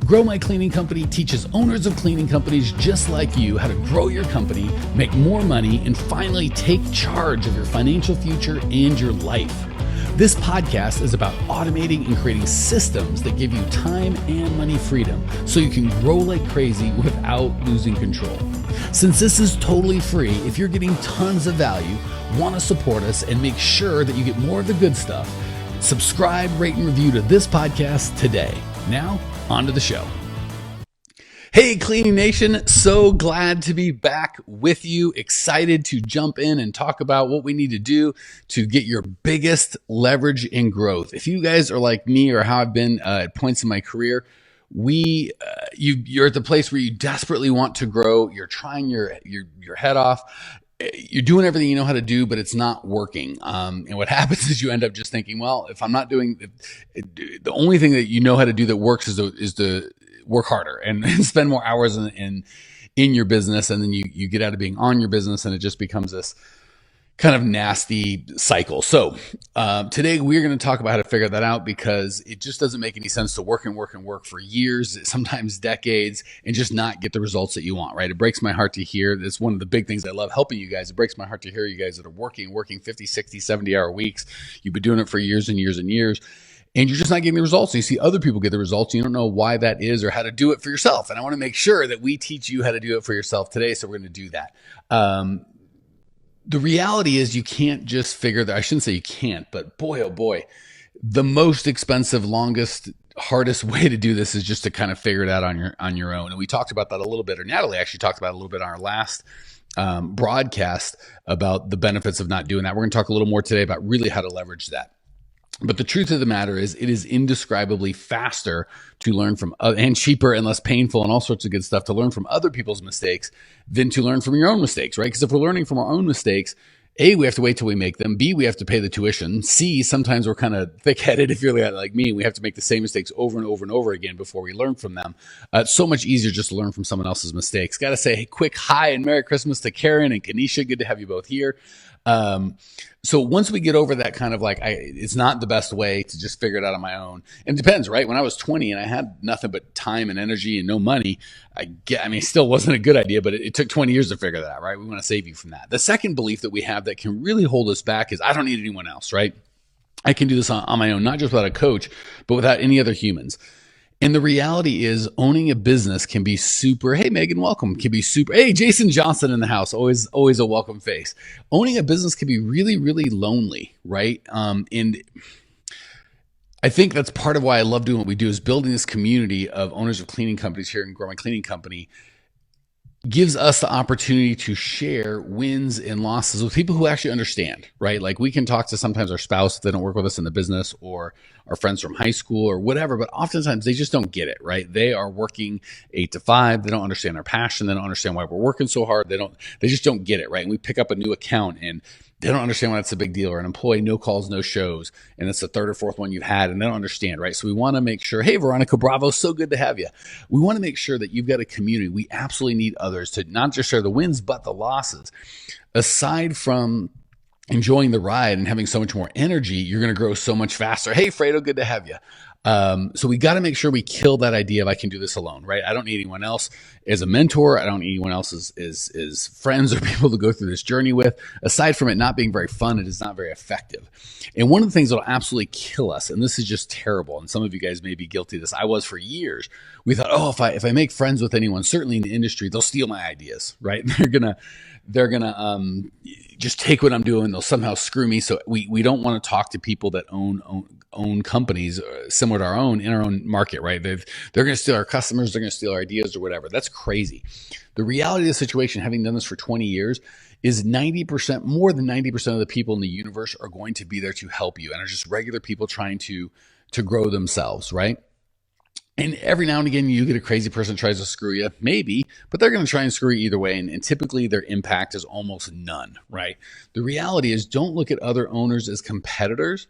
Grow My Cleaning Company teaches owners of cleaning companies just like you how to grow your company, make more money, and finally take charge of your financial future and your life. This podcast is about automating and creating systems that give you time and money freedom so you can grow like crazy without losing control. Since this is totally free, if you're getting tons of value, want to support us, and make sure that you get more of the good stuff, subscribe, rate, and review to this podcast today. Now, on to the show. Hey, Cleaning Nation, so glad to be back with you. Excited to jump in and talk about what we need to do to get your biggest leverage and growth. If you guys are like me or how I've been at points in my career, you're at the place where you desperately want to grow. You're trying your head off. You're doing everything you know how to do, but it's not working. And what happens is you end up just thinking, well, if I'm not doing the only thing that you know how to do that works is to work harder and spend more hours in your business. And then you get out of being on your business and it just becomes this kind of nasty cycle. So today we're going to talk about how to figure that out, because it just doesn't make any sense to work for years, sometimes decades, and just not get the results that you want, right? It breaks my heart to hear. That's one of the big things I love helping you guys. It breaks my heart to hear you guys that are working 50, 60, 70-hour weeks. You've been doing it for years and years and years, and you're just not getting the results. You see other people get the results. And you don't know why that is or how to do it for yourself. And I want to make sure that we teach you how to do it for yourself today. So we're going to do that. The reality is you can't just figure that. I shouldn't say you can't, but boy, oh boy, the most expensive, longest, hardest way to do this is just to kind of figure it out on your own. And we talked about that a little bit, or Natalie actually talked about it a little bit on our last broadcast about the benefits of not doing that. We're going to talk a little more today about really how to leverage that. But the truth of the matter is it is indescribably faster to learn from, and cheaper and less painful and all sorts of good stuff to learn from other people's mistakes than to learn from your own mistakes, right? Because if we're learning from our own mistakes, A, we have to wait till we make them. B, we have to pay the tuition. C, sometimes we're kind of thick-headed if you're like me. We have to make the same mistakes over and over and over again before we learn from them. It's so much easier just to learn from someone else's mistakes. Got to say, hey, quick hi and Merry Christmas to Karen and Kanisha. Good to have you both here. So once we get over that kind of like, it's not the best way to just figure it out on my own. And it depends, right? When I was 20 and I had nothing but time and energy and no money, it still wasn't a good idea, but it took 20 years to figure that out, right? We want to save you from that. The second belief that we have that can really hold us back is I don't need anyone else, right? I can do this on my own, not just without a coach, but without any other humans. And the reality is owning a business can be super, hey, Megan, welcome, can be super, hey, Jason Johnson in the house, always a welcome face. Owning a business can be really, really lonely, right? And I think that's part of why I love doing what we do, is building this community of owners of cleaning companies here in Grow My Cleaning Company. Gives us the opportunity to share wins and losses with people who actually understand, right? Like we can talk to sometimes our spouse if they don't work with us in the business, or our friends from high school or whatever, but oftentimes they just don't get it, right? They are working 8 to 5. They don't understand our passion. They don't understand why we're working so hard. They just don't get it, right? And we pick up a new account and they don't understand why that's a big deal, or an employee, no calls, no shows. And it's the third or fourth one you've had and they don't understand, right? So we want to make sure, hey, Veronica Bravo, so good to have you. We want to make sure that you've got a community. We absolutely need others to not just share the wins, but the losses. Aside from enjoying the ride and having so much more energy, you're going to grow so much faster. Hey, Fredo, good to have you. So we got to make sure we kill that idea of I can do this alone, right? I don't need anyone else as a mentor. I don't need anyone else as friends or people to go through this journey with. Aside from it not being very fun, it is not very effective. And one of the things that will absolutely kill us, and this is just terrible, and some of you guys may be guilty of this. I was for years. We thought, oh, if I make friends with anyone, certainly in the industry, they'll steal my ideas, right? They're gonna just take what I'm doing. They'll somehow screw me. So we don't want to talk to people that own companies similar to our own in our own market, right? They're going to steal our customers. They're going to steal our ideas or whatever. That's crazy. The reality of the situation, having done this for 20 years, is more than 90% of the people in the universe are going to be there to help you and are just regular people trying to grow themselves, right? And every now and again, you get a crazy person that tries to screw you, maybe, but they're going to try and screw you either way. And typically their impact is almost none, right? The reality is, don't look at other owners as competitors.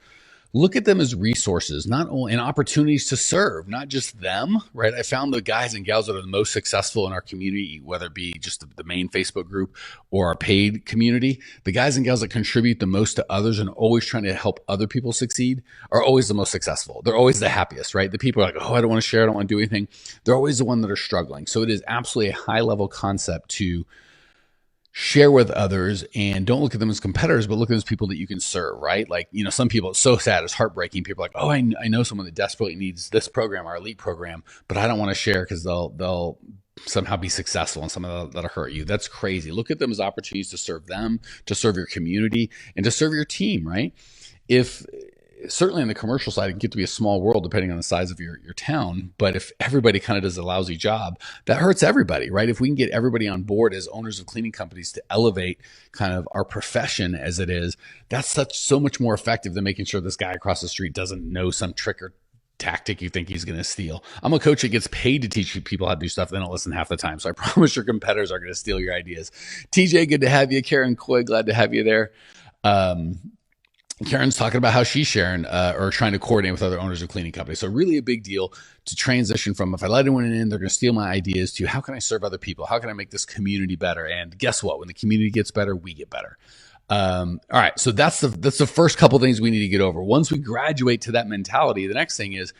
look at them as resources, not only and opportunities to serve, not just them, right? I found the guys and gals that are the most successful in our community, whether it be just the main Facebook group or our paid community, the guys and gals that contribute the most to others and always trying to help other people succeed are always the most successful. They're always the happiest, right? The people are like, oh, I don't want to share, I don't want to do anything. They're always the one that are struggling. So it is absolutely a high level concept to share with others, and don't look at them as competitors, but look at them as people that you can serve, right? Like, some people, it's so sad, it's heartbreaking. People are like, oh, I know someone that desperately needs this program, our elite program, but I don't want to share because they'll somehow be successful and something that'll hurt you. That's crazy. Look at them as opportunities to serve them, to serve your community, and to serve your team, right? If certainly on the commercial side, it can get to be a small world depending on the size of your town. But if everybody kind of does a lousy job, that hurts everybody, right? If we can get everybody on board as owners of cleaning companies to elevate kind of our profession as it is, that's so much more effective than making sure this guy across the street doesn't know some trick or tactic you think he's going to steal. I'm a coach that gets paid to teach people how to do stuff. They don't listen half the time. So I promise your competitors are going to steal your ideas. TJ, good to have you. Karen Coy, glad to have you there. Karen's talking about how she's sharing or trying to coordinate with other owners of cleaning companies. So really a big deal to transition from, if I let anyone in, they're going to steal my ideas, to how can I serve other people? How can I make this community better? And guess what? When the community gets better, we get better. All right. So that's the first couple of things we need to get over. Once we graduate to that mentality, the next thing is,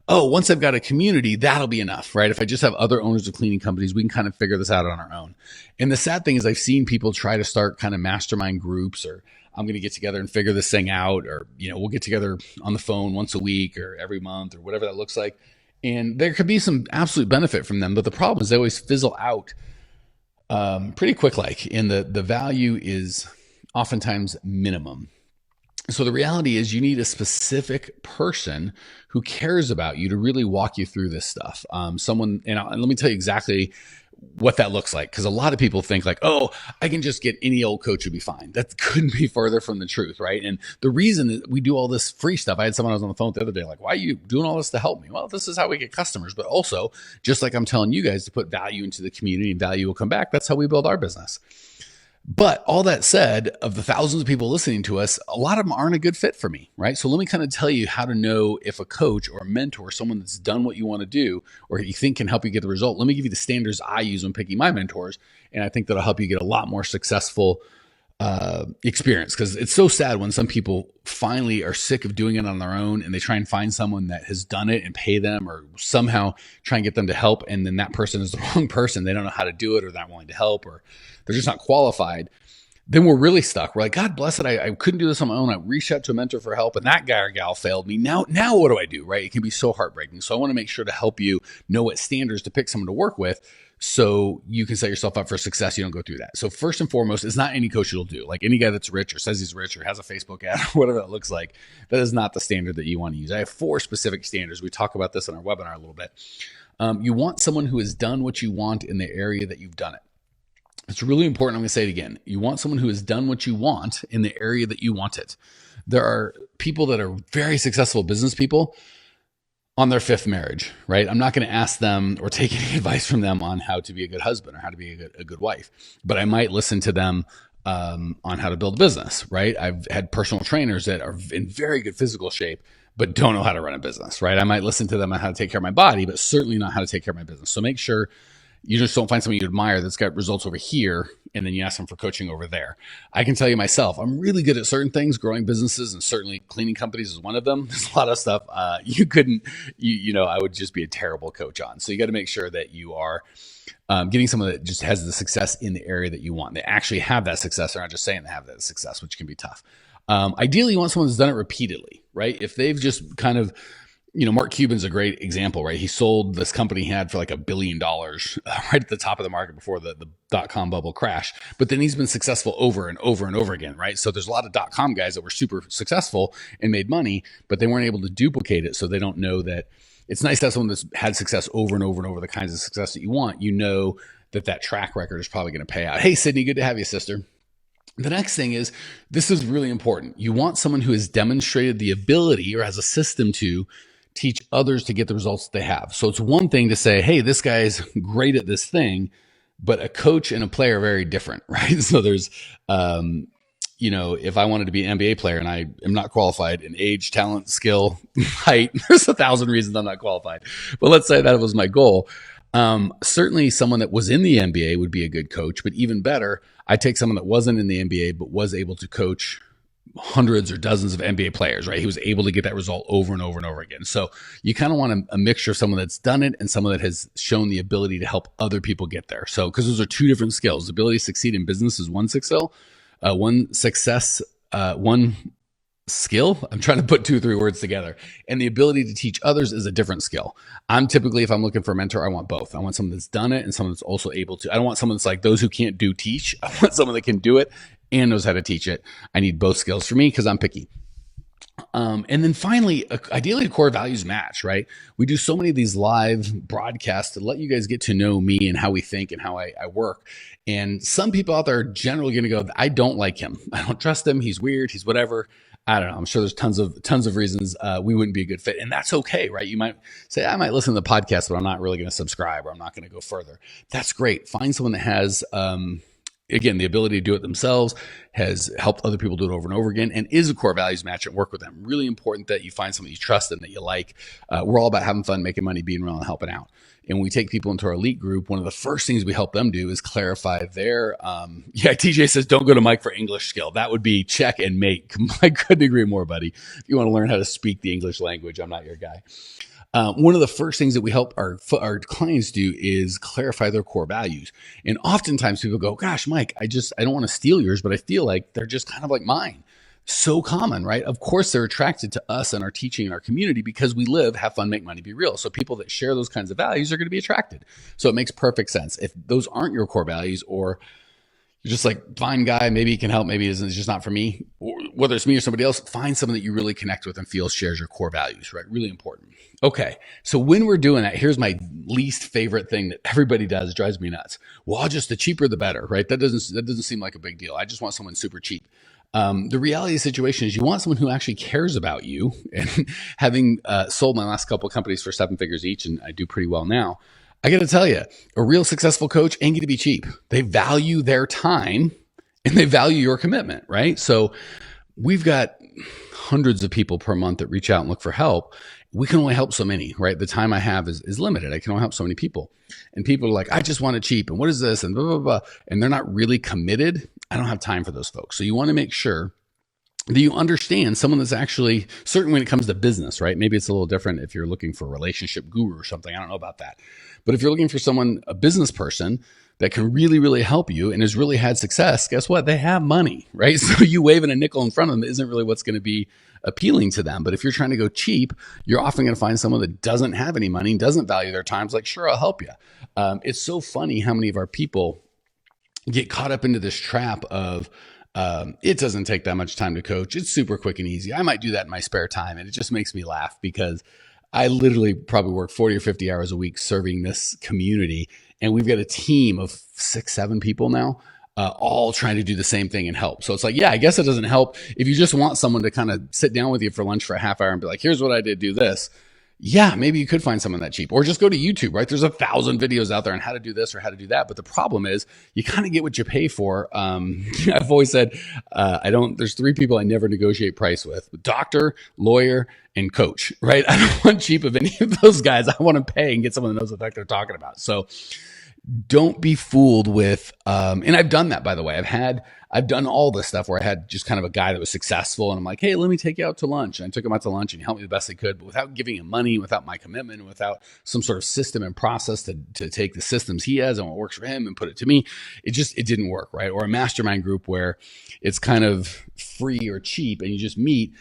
once I've got a community, that'll be enough, right? If I just have other owners of cleaning companies, we can kind of figure this out on our own. And the sad thing is I've seen people try to start kind of mastermind groups, or I'm going to get together and figure this thing out, or, we'll get together on the phone once a week or every month or whatever that looks like. And there could be some absolute benefit from them. But the problem is they always fizzle out pretty quick, and the value is oftentimes minimum. So the reality is you need a specific person who cares about you to really walk you through this stuff. Someone, and let me tell you exactly what that looks like. Because a lot of people think like, oh, I can just get any old coach to be fine. That couldn't be further from the truth, right? And the reason that we do all this free stuff, I had someone I was on the phone the other day, like, why are you doing all this to help me? Well, this is how we get customers. But also, just like I'm telling you guys to put value into the community and value will come back, that's how we build our business. But all that said, of the thousands of people listening to us, a lot of them aren't a good fit for me, right? So let me kind of tell you how to know if a coach or a mentor, someone that's done what you want to do, or you think can help you get the result. Let me give you the standards I use when picking my mentors. And I think that'll help you get a lot more successful experience. Because it's so sad when some people finally are sick of doing it on their own and they try and find someone that has done it and pay them, or somehow try and get them to help. And then that person is the wrong person. They don't know how to do it, or they're not willing to help, or they're just not qualified. Then we're really stuck. We're like, God bless it. I couldn't do this on my own. I reached out to a mentor for help and that guy or gal failed me. Now what do I do, right? It can be so heartbreaking. So I want to make sure to help you know what standards to pick someone to work with, so you can set yourself up for success. You don't go through that. So first and foremost, it's not any coach that'll do. Like any guy that's rich or says he's rich or has a Facebook ad or whatever that looks like, that is not the standard that you want to use. I have 4 specific standards. We talk about this in our webinar a little bit. You want someone who has done what you want in the area that you've done it. It's really important. I'm going to say it again. You want someone who has done what you want in the area that you want it. There are people that are very successful business people on their 5th marriage, right? I'm not going to ask them or take any advice from them on how to be a good husband or how to be a good wife, but I might listen to them on how to build a business, right? I've had personal trainers that are in very good physical shape, but don't know how to run a business, right? I might listen to them on how to take care of my body, but certainly not how to take care of my business. So make sure you just don't find someone you admire that's got results over here, and then you ask them for coaching over there. I can tell you myself, I'm really good at certain things, growing businesses, and certainly cleaning companies is one of them. There's a lot of stuff I would just be a terrible coach on. So you got to make sure that you are getting someone that just has the success in the area that you want. They actually have that success. They're not just saying they have that success, which can be tough. Ideally, you want someone who's done it repeatedly, right? If they've just kind of, Mark Cuban's a great example, right? He sold this company he had for like $1 billion right at the top of the market before the dot-com bubble crash. But then he's been successful over and over and over again, right? So there's a lot of dot-com guys that were super successful and made money, but they weren't able to duplicate it. So they don't know that it's nice to have someone that's had success over and over and over, the kinds of success that you want. You know that track record is probably going to pay out. Hey, Sydney, good to have you, sister. The next thing is, this is really important. You want someone who has demonstrated the ability or has a system to teach others to get the results that they have. So it's one thing to say, hey, this guy's great at this thing, but a coach and a player are very different, right? So there's if I wanted to be an NBA player and I am not qualified in age, talent, skill, height, there's 1,000 reasons I'm not qualified. But let's say that was my goal. Certainly someone that was in the NBA would be a good coach, but even better, I take someone that wasn't in the NBA, but was able to coach hundreds or dozens of NBA players, right? He was able to get that result over and over and over again. So you kind of want a mixture of someone that's done it and someone that has shown the ability to help other people get there. So, because those are two different skills. The ability to succeed in business is one skill, one skill. I'm trying to put 2 or 3 words together. And the ability to teach others is a different skill. I'm typically, if I'm looking for a mentor, I want both. I want someone that's done it and someone that's also able to. I don't want someone that's like those who can't do teach. I want someone that can do it and knows how to teach it. I need both skills for me because I'm picky. And then finally, ideally, a core values match, right? We do so many of these live broadcasts to let you guys get to know me and how we think and how I work. And some people out there are generally going to go, I don't like him. I don't trust him. He's weird. He's whatever. I don't know. I'm sure there's tons of reasons we wouldn't be a good fit. And that's okay, right? You might say, I might listen to the podcast, but I'm not really going to subscribe or I'm not going to go further. That's great. Find someone that has, again, the ability to do it themselves, has helped other people do it over and over again, and is a core values match and work with them. Really important that you find someone you trust and that you like. We're all about having fun, making money, being real, and helping out. And when we take people into our elite group, one of the first things we help them do is clarify their, TJ says, don't go to Mike for English skill. That would be check and make. I couldn't agree more, buddy. If you want to learn how to speak the English language, I'm not your guy. One of the first things that we help our clients do is clarify their core values. And oftentimes people go, gosh, Mike, I don't want to steal yours, but I feel like they're just kind of like mine. So common, right? Of course, they're attracted to us and our teaching and our community because we live, have fun, make money, be real. So people that share those kinds of values are going to be attracted. So it makes perfect sense. If those aren't your core values, or you're just like, fine guy, maybe he can help, maybe it's just not for me, or whether it's me or somebody else, find someone that you really connect with and feel shares your core values, right? Really important. Okay. So when we're doing that, here's my least favorite thing that everybody does. It drives me nuts. Well, just the cheaper, the better, right? That doesn't seem like a big deal. I just want someone super cheap. The reality of the situation is you want someone who actually cares about you. And having sold my last couple of companies for 7 figures each, and I do pretty well now, I got to tell you, a real successful coach ain't going to be cheap. They value their time and they value your commitment, right? So we've got hundreds of people per month that reach out and look for help. We can only help so many, right? The time I have is limited. I can only help so many people. And people are like, I just want it cheap. And what is this? And blah, blah, blah. And they're not really committed. I don't have time for those folks. So you want to make sure that you understand someone that's actually, certain when it comes to business, right? Maybe it's a little different if you're looking for a relationship guru or something. I don't know about that. But if you're looking for someone, a business person that can really, really help you and has really had success, guess what? They have money, right? So you waving a nickel in front of them isn't really what's going to be appealing to them. But if you're trying to go cheap, you're often going to find someone that doesn't have any money and doesn't value their time. It's like, sure, I'll help you. It's so funny how many of our people get caught up into this trap of, it doesn't take that much time to coach. It's super quick and easy. I might do that in my spare time. And it just makes me laugh because I literally probably work 40 or 50 hours a week serving this community. And we've got a team of 6, 7 people now, all trying to do the same thing and help. So it's like, yeah, I guess it doesn't help if you just want someone to kind of sit down with you for lunch for a half hour and be like, here's what I did, do this. Yeah, maybe you could find someone that cheap, or just go to YouTube, right? There's 1,000 videos out there on how to do this or how to do that. But the problem is you kind of get what you pay for. I've always said, there's 3 people I never negotiate price with: doctor, lawyer, and coach, right? I don't want cheap of any of those guys. I want to pay and get someone that knows what the heck they're talking about. So don't be fooled with, and I've done that, by the way. I've done all this stuff where I had just kind of a guy that was successful and I'm like, hey, let me take you out to lunch. And I took him out to lunch and he helped me the best he could, but without giving him money, without my commitment, without some sort of system and process to take the systems he has and what works for him and put it to me. It didn't work, right? Or a mastermind group where it's kind of free or cheap and you just meet.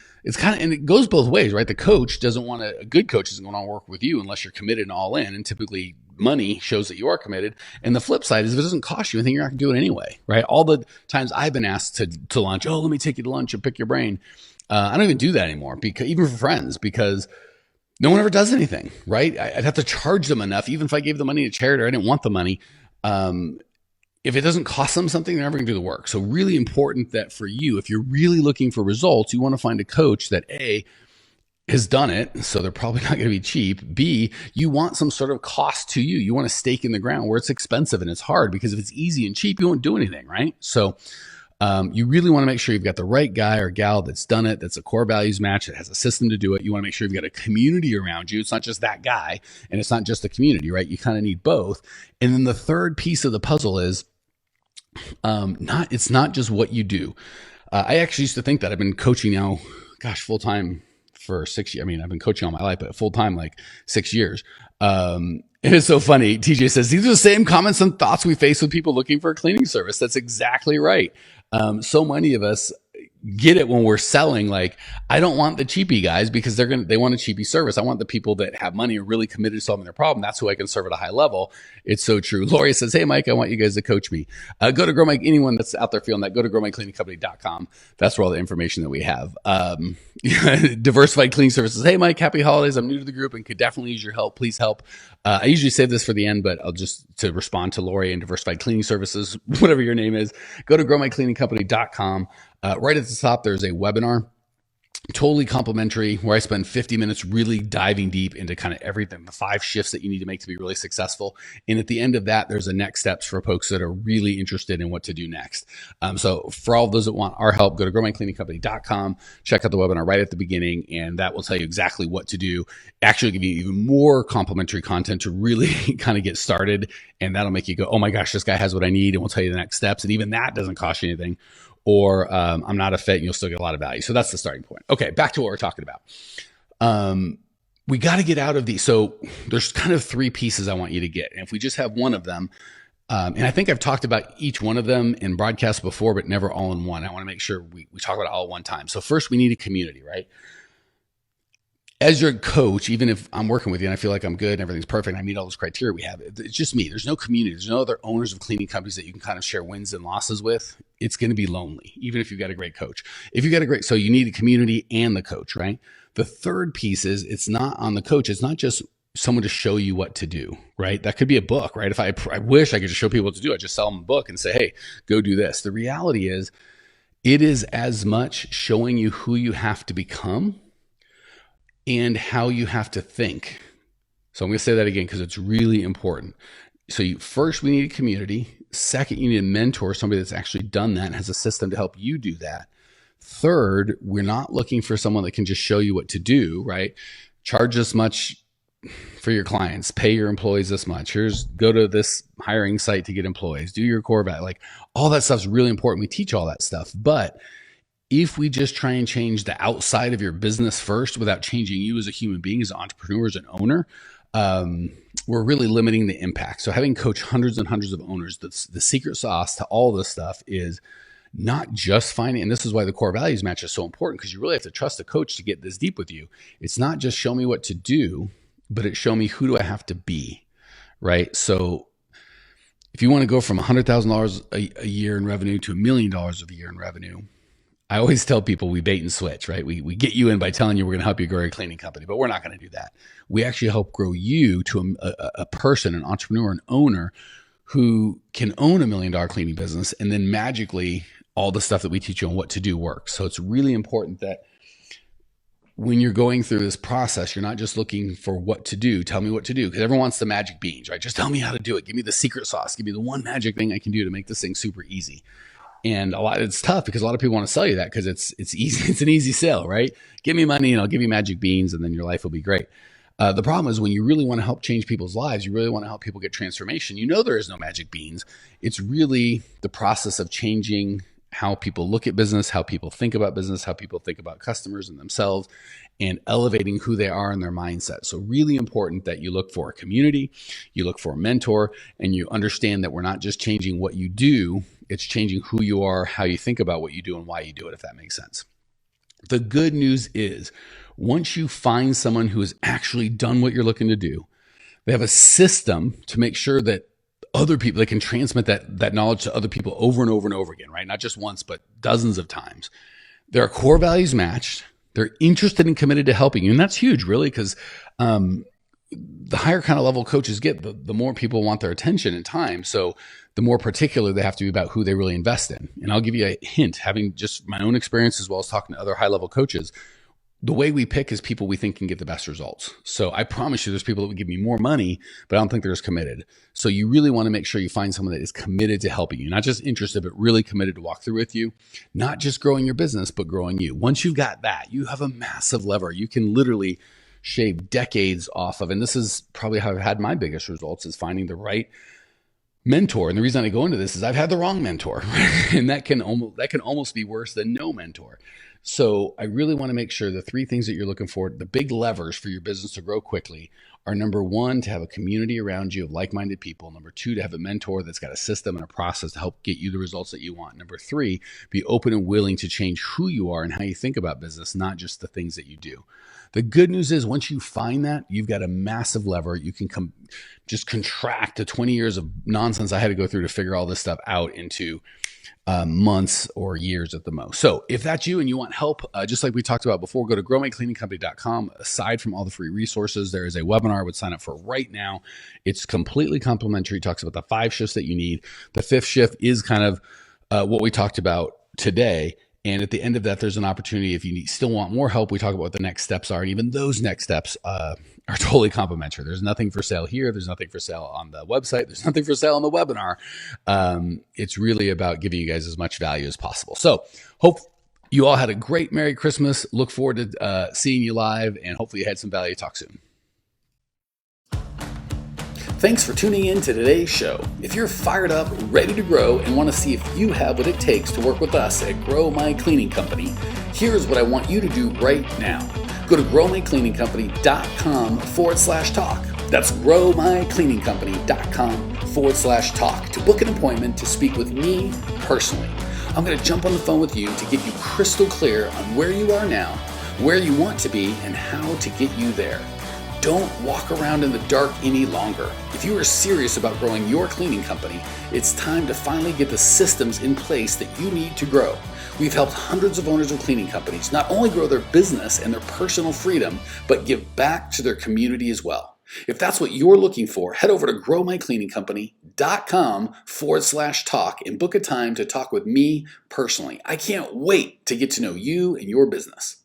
And it goes both ways, right? The coach a good coach isn't going to work with you unless you're committed and all in. And typically money shows that you are committed. And the flip side is if it doesn't cost you anything, you're not going to do it anyway, right? All the times I've been asked to lunch, oh, let me take you to lunch and pick your brain. I don't even do that anymore, because even for friends, because no one ever does anything, right? I'd have to charge them enough. Even if I gave the money to charity or I didn't want the money, if it doesn't cost them something, they're never going to do the work. So really important that for you, if you're really looking for results, you want to find a coach that A, has done it, so they're probably not going to be cheap. B, you want some sort of cost to you. You want a stake in the ground where it's expensive and it's hard, because if it's easy and cheap, you won't do anything, right? So You really want to make sure you've got the right guy or gal that's done it, that's a core values match, that has a system to do it. You want to make sure you've got a community around you. It's not just that guy, and it's not just the community, right? You kind of need both. And then the third piece of the puzzle is it's not just what you do. I actually used to think that. I've been coaching now, full time for 6 years. I mean, I've been coaching all my life, but full time like 6 years. It is so funny. TJ says, these are the same comments and thoughts we face with people looking for a cleaning service. That's exactly right. So many of us get it when we're selling. Like, I don't want the cheapie guys because they want a cheapie service. I want the people that have money and really committed to solving their problem. That's who I can serve at a high level. It's so true. Lori says, hey, Mike, I want you guys to coach me. Go to Grow My, anyone that's out there feeling that, go to growmycleaningcompany.com. That's where all the information that we have. Diversified Cleaning Services. Hey, Mike, happy holidays. I'm new to the group and could definitely use your help. Please help. I usually save this for the end, but I'll just to respond to Lori and Diversified Cleaning Services, whatever your name is, go to growmycleaningcompany.com. Right at the top, there's a webinar, totally complimentary, where I spend 50 minutes really diving deep into kind of everything, the 5 shifts that you need to make to be really successful. And at the end of that, there's a next steps for folks that are really interested in what to do next. So for all of those that want our help, go to growmycleaningcompany.com, check out the webinar right at the beginning, and that will tell you exactly what to do, actually give you even more complimentary content to really kind of get started. And that'll make you go, oh my gosh, this guy has what I need. And we'll tell you the next steps. And even that doesn't cost you anything. Or I'm not a fit, and you'll still get a lot of value. So that's the starting point. Okay, back to what we're talking about. We got to get out of these. So there's kind of 3 pieces I want you to get. And if we just have one of them, and I think I've talked about each one of them in broadcasts before, but never all in one. I want to make sure we talk about it all at one time. So first, we need a community, right? As your coach, even if I'm working with you and I feel like I'm good and everything's perfect, and I meet all those criteria we have, it's just me. There's no community. There's no other owners of cleaning companies that you can kind of share wins and losses with. It's going to be lonely, even if you've got a great coach. So you need a community and the coach, right? The third piece is it's not on the coach. It's not just someone to show you what to do, right? That could be a book, right? If I wish I could just show people what to do, I just sell them a book and say, hey, go do this. The reality is it is as much showing you who you have to become and how you have to think. So I'm going to say that again because it's really important. So first, we need a community. Second, you need a mentor, somebody that's actually done that and has a system to help you do that. Third, we're not looking for someone that can just show you what to do, right? Charge this much for your clients, pay your employees this much. Go to this hiring site to get employees, do your core value. Like, all that stuff's really important. We teach all that stuff. But if we just try and change the outside of your business first without changing you as a human being, as an entrepreneur, as an owner, we're really limiting the impact. So having coached hundreds and hundreds of owners, the secret sauce to all this stuff is not just finding, and this is why the core values match is so important, because you really have to trust a coach to get this deep with you. It's not just show me what to do, but it's show me who do I have to be, right? So if you want to go from $100,000 a year in revenue to $1 million a year in revenue, I always tell people we bait and switch, right? We get you in by telling you we're going to help you grow your cleaning company, but we're not going to do that. We actually help grow you to a person, an entrepreneur, an owner who can own $1 million cleaning business, and then magically all the stuff that we teach you on what to do works. So it's really important that when you're going through this process, you're not just looking for what to do. Tell me what to do, because everyone wants the magic beans, right? Just tell me how to do it. Give me the secret sauce. Give me the one magic thing I can do to make this thing super easy. And it's tough because a lot of people want to sell you that because it's easy. It's an easy sell, right? Give me money and I'll give you magic beans and then your life will be great. The problem is when you really want to help change people's lives, you really want to help people get transformation. You know there is no magic beans. It's really the process of changing how people look at business, how people think about business, how people think about customers and themselves, and elevating who they are in their mindset. So really important that you look for a community, you look for a mentor, and you understand that we're not just changing what you do, it's changing who you are, how you think about what you do, and why you do it, if that makes sense. The good news is once you find someone who has actually done what you're looking to do, they have a system to make sure that other people, they can transmit that knowledge to other people over and over and over again, right? Not just once, but dozens of times. Their core values matched. They're interested and committed to helping you. And that's huge, really, because the higher kind of level coaches get, the more people want their attention and time. So the more particular they have to be about who they really invest in. And I'll give you a hint, having just my own experience as well as talking to other high level coaches. the way we pick is people we think can get the best results. So I promise you there's people that would give me more money, but I don't think they're as committed. So you really want to make sure you find someone that is committed to helping you, not just interested, but really committed to walk through with you, not just growing your business, but growing you. Once you've got that, you have a massive lever. You can literally shave decades off of, and this is probably how I've had my biggest results, is finding the right mentor. And the reason I go into this is I've had the wrong mentor, and that can almost be worse than no mentor. So I really want to make sure the three things that you're looking for, the big levers for your business to grow quickly, are number one, to have a community around you of like-minded people. Number two, to have a mentor that's got a system and a process to help get you the results that you want. Number three, be open and willing to change who you are and how you think about business, not just the things that you do. The good news is once you find that, you've got a massive lever. You can just contract the 20 years of nonsense I had to go through to figure all this stuff out into months or years at the most. So if that's you and you want help, just like we talked about before, go to growmycleaningcompany.com. Aside from all the free resources, there is a webinar I would sign up for right now. It's completely complimentary. It talks about the 5 shifts that you need. The 5th shift is kind of what we talked about today. And at the end of that, there's an opportunity. If you still want more help, we talk about what the next steps are. And even those next steps are totally complimentary. There's nothing for sale here. There's nothing for sale on the website. There's nothing for sale on the webinar. It's really about giving you guys as much value as possible. So hope you all had a great Merry Christmas. Look forward to seeing you live, and hopefully you had some value. Talk soon. Thanks for tuning in to today's show. If you're fired up, ready to grow, and want to see if you have what it takes to work with us at Grow My Cleaning Company, here's what I want you to do right now. Go to growmycleaningcompany.com/talk. That's growmycleaningcompany.com/talk to book an appointment to speak with me personally. I'm going to jump on the phone with you to get you crystal clear on where you are now, where you want to be, and how to get you there. Don't walk around in the dark any longer. If you are serious about growing your cleaning company, it's time to finally get the systems in place that you need to grow. We've helped hundreds of owners of cleaning companies not only grow their business and their personal freedom, but give back to their community as well. If that's what you're looking for, head over to growmycleaningcompany.com/talk and book a time to talk with me personally. I can't wait to get to know you and your business.